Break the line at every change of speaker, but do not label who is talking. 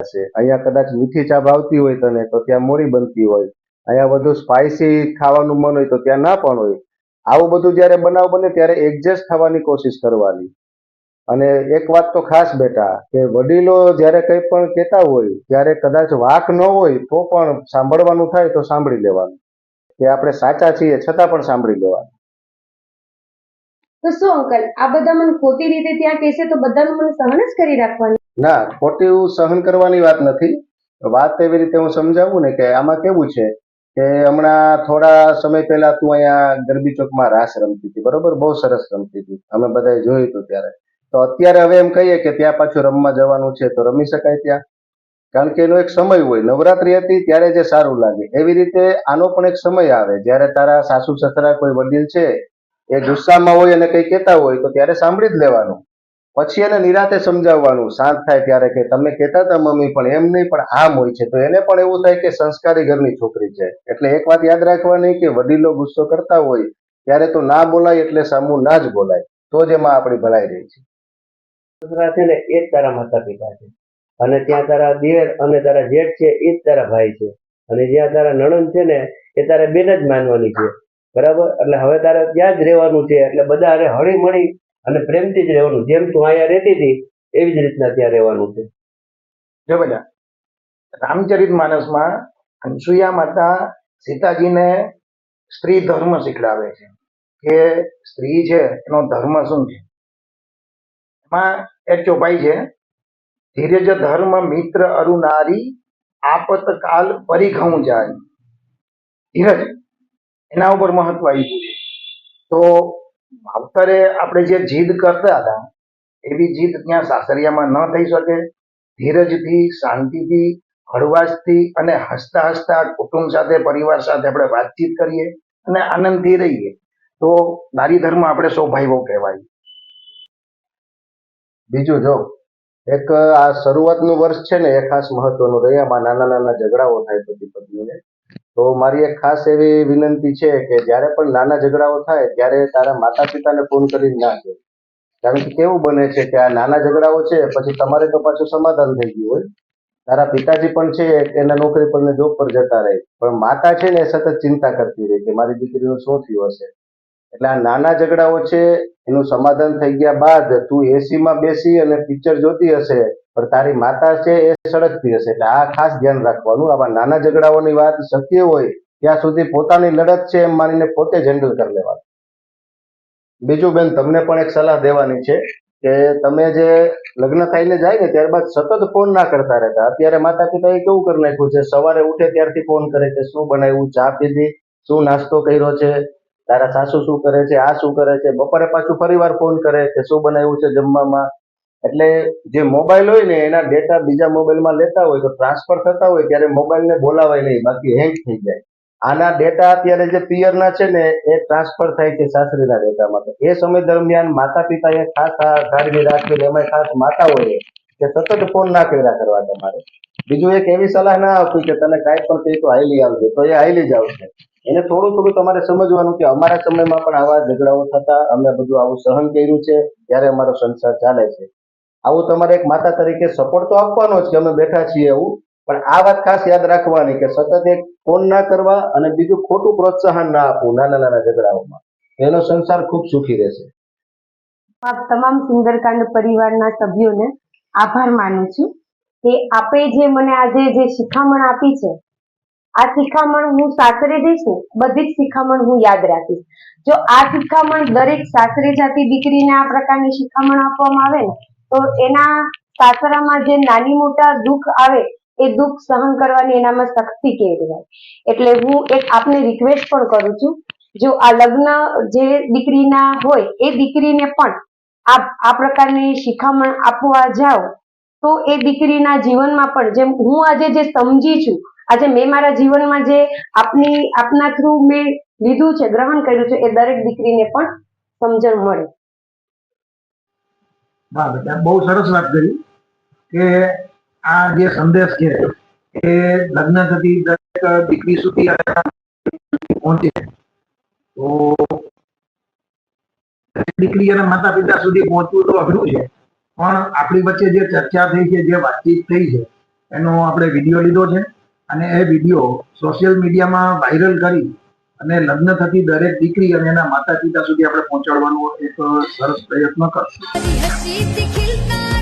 હશે. અહીંયા કદાચ મીઠી ચા ભાવતી હોય તને તો ત્યાં મોરી બનતી હોય, અહીંયા બધું સ્પાઇસી ખાવાનું મન હોય તો ત્યાં ના પણ હોય. આવું બધું જ્યારે બનાવ બને ત્યારે એડજસ્ટ થવાની કોશિશ કરવાની. અને એક વાત તો ખાસ બેટા કે વડીલો જ્યારે કંઈ પણ કહેતા હોય ત્યારે કદાચ વાક ન હોય તો પણ સાંભળવાનું થાય તો સાંભળી લેવાનું, કે આપણે સાચા છીએ છતાં પણ સાંભળી લેવાનું.
તો શું અંકલ, આ બધા મને ખોટી રીતે ત્યાં કહેશે તો બધાનું મને સહન જ કરી રાખવાનું?
ના, ખોટું સહન કરવાની વાત નથી. વાત એવી રીતે હું સમજાવું ને કે આમાં કેવું છે કે હમણાં થોડા સમય પહેલા તું અહીંયા ગરબી ચોકમાં રાસ રમતી હતી, બરોબર? બહુ સરસ રમતી હતી, અમે બધાએ જોયું હતું ત્યારે. તો અત્યારે હવે એમ કહીએ કે ત્યાં પાછું રમવા જવાનું છે તો રમી શકાય ત્યાં? કારણ કે એનો એક સમય હોય. નવરાત્રી હતી ત્યારે જે સારું લાગે એવી રીતે આનો પણ એક સમય આવે જ્યારે તારા સાસુ સસરા કોઈ વડીલ છે એ ગુસ્સામાં હોય અને કંઈ કહેતા હોય તો ત્યારે સાંભળી જ લેવાનું. પછી એને નિરાતે સમજાવવાનું, શાંત થાય ત્યારે, કે તમે કહેતા હતા મમ્મી પણ એમ નહીં, પણ આમ હોય છે. તો એને પણ એવું થાય કે સંસ્કારી ઘરની છોકરી છે. એટલે એક વાત યાદ રાખવાની કે વડીલો ગુસ્સો કરતા હોય ત્યારે તો ના બોલાય, એટલે સામું ના જ બોલાય, તો જ એમાં આપણી ભલાઈ રહી છે.
સસરા છે ને એ જ તારા માતા પિતા છે, અને ત્યાં તારા દિયર અને તારા જેઠ છે એ જ તારા ભાઈ છે, અને જ્યાં તારા નણંદ છે ને એ તારે બેન જ માનવાની છે, બરાબર? એટલે હવે તારે ત્યાં જ રહેવાનું છે. એટલે બધા હારે હળી મળી અને પ્રેમથી જ રહેવાનું. જેમ તું અહીંયા રહેતી હતી એવી જ રીતના ત્યાં રહેવાનું છે.
જો બેટા, રામચરિત માનસમાં અનસુયા માતા સીતાજીને સ્ત્રી ધર્મ શીખડાવે છે કે સ્ત્રી છે એનો ધર્મ શું છે. એમાં એક ચોપાઈ છે, ધીરજ ધર્મ મિત્ર અરુ નારી આપત કાલ પરિઘઉં જાય. ધીરજ, એના ઉપર મહત્વ આપ્યું છે. તો માવતરે આપણે જે જીદ કરતા હતા એવી જીદ ત્યાં સાસરિયામાં ન થઈ શકે. ધીરજથી, શાંતિથી, હળવાશથી અને હસતા હસતા કુટુંબ સાથે, પરિવાર સાથે આપણે વાતચીત કરીએ અને આનંદથી રહીએ તો નારી ધર્મ આપણે સૌ ભાઈઓ કહેવાય.
બીજું જો, એક આ શરૂઆતનું વર્ષ છે ને એ ખાસ મહત્વનું રહે. આમાં નાના નાના ઝઘડાઓ થાય પતિ પત્નીને. તો મારી એક ખાસ એવી વિનંતી છે કે જ્યારે પણ નાના ઝઘડાઓ થાય ત્યારે તારા માતા પિતાને ફોન કરીને ના કહે. કારણ કે કેવું બને છે કે આ નાના ઝઘડાઓ છે પછી તમારે તો પાછું સમાધાન થઈ ગયું હોય, તારા પિતાજી પણ છે એના નોકરી પર ને જોબ પર જતા રહે, પણ માતા છે ને એ સતત ચિંતા કરતી રહે કે મારી દીકરીનું શું થયું હશે. એટલે આ નાના ઝઘડાઓ છે એનું સમાધાન થઈ ગયા બાદ તું એસીમાં બેસી અને પિક્ચર જોતી હશે પણ તારી માતા છે એ સળગતી હશે. એટલે આ ખાસ ધ્યાન રાખવાનું. આવા નાના ઝઘડાઓની વાત શક્ય હોય ત્યાં સુધી પોતાની લડત છે એમ માનીને પોતે જ હેન્ડલ કરી લેવાનું. બીજું બેન, તમને પણ એક સલાહ દેવાની છે કે તમે જે લગ્ન થઈને જાય ને ત્યારબાદ સતત ફોન ના કરતા રહેતા. અત્યારે માતા પિતાએ કેવું કરી નાખ્યું છે, સવારે ઉઠે ત્યારથી ફોન કરે કે શું બનાવ્યું, ચા પીધી, શું નાસ્તો કર્યો છે, તારા સાસુ શું કરે છે, આ શું કરે છે. બપોરે પાછું ફરીવાર ફોન કરે કે શું બનાવ્યું છે જમવામાં. એટલે જે મોબાઈલ હોય ને એના ડેટા બીજા મોબાઈલમાં લેતા હોય તો ટ્રાન્સફર થતા હોય ત્યારે મોબાઈલને બોલાવાય નહીં, બાકી હેંગ થઈ જાય. આના ડેટા અત્યારે જે પિયરના છે ને એ ટ્રાન્સફર થાય છે સાસરીના ડેટામાં. તો એ સમય દરમિયાન માતા પિતાએ ખાસ આ કાળજી રાખવી, એમાં ખાસ માતાઓએ કે સતત ફોન ના કર્યા કરવા તમારે. બીજું એક એવી સલાહ ના આપવી કે તને કાંઈ પણ કહી તો હાઈલી આવજો, તો એ હાઈલી જ આવશે. એને થોડું થોડું તમારે સમજવાનું કે અમારા સમયમાં પણ આવા ઝઘડાઓ થતા, અમે બધું આવું સહન કર્યું છે, ત્યારે અમારો સંસાર ચાલે છે. આવું તમારે એક માતા તરીકે સપોર્ટ તો આપવાનો જ કે અમે બેઠા છીએ એવું, પણ આ વાત ખાસ યાદ રાખવાની કે સતત એક ફોન ના કરવા અને બીજું ખોટું પ્રોત્સાહન ના આપવું નાના નાના ઝઘડાઓમાં. એનો સંસાર ખૂબ સુખી રહેશે.
તમામ સુંદરકાંડ પરિવારના સભ્યોને આભાર માનું છું કે આપે જે મને આજે જે શિખામણ આપી છે, આ શિખામણ હું સાસરે જઈશ ને બધી જ શિખામણ હું યાદ રાખીશ. જો આ શિખામણ દરેક સાસરે જાતી દીકરીને આ પ્રકારની શિખામણ આપવામાં આવે ને તો એના સાસરામાં જે નાની મોટા દુઃખ આવે એ દુઃખ સહન કરવાની એનામાં શક્તિ કેળવાય. એટલે હું એક આપને રિક્વેસ્ટ પણ કરું છું, જો આ લગ્ન જે દીકરીના હોય એ દીકરીને પણ આ પ્રકારની શિખામણ આપવા જાઓ તો એ દીકરીના જીવનમાં પણ, જેમ હું આજે જે સમજી છું, આજે મેં મારા જીવનમાં જે આપના થ્રુ મેં લીધું છે, ગ્રહણ કર્યું છે, એ દરેક દીકરીને પણ સમજણ મળે.
હા બેટા, બહુ સરસ વાત કરી કે આ જે સંદેશ છે એ લગ્ન થતી દરેક દીકરી સુધી પહોંચે. તો દીકરી અને માતા પિતા સુધી પહોંચવું તો અઘરું છે, પણ આપણી વચ્ચે જે ચર્ચા થઈ છે, જે વાતચીત થઈ છે, એનો આપણે વિડીયો લીધો છે અને એ વિડીયો સોશિયલ મીડિયામાં વાયરલ કરી અને લગ્ન થતી દરેક દીકરી અને એના માતા પિતા સુધી આપણે પહોંચાડવાનો એક સરસ પ્રયત્ન કરશું.
हंसी से खिलता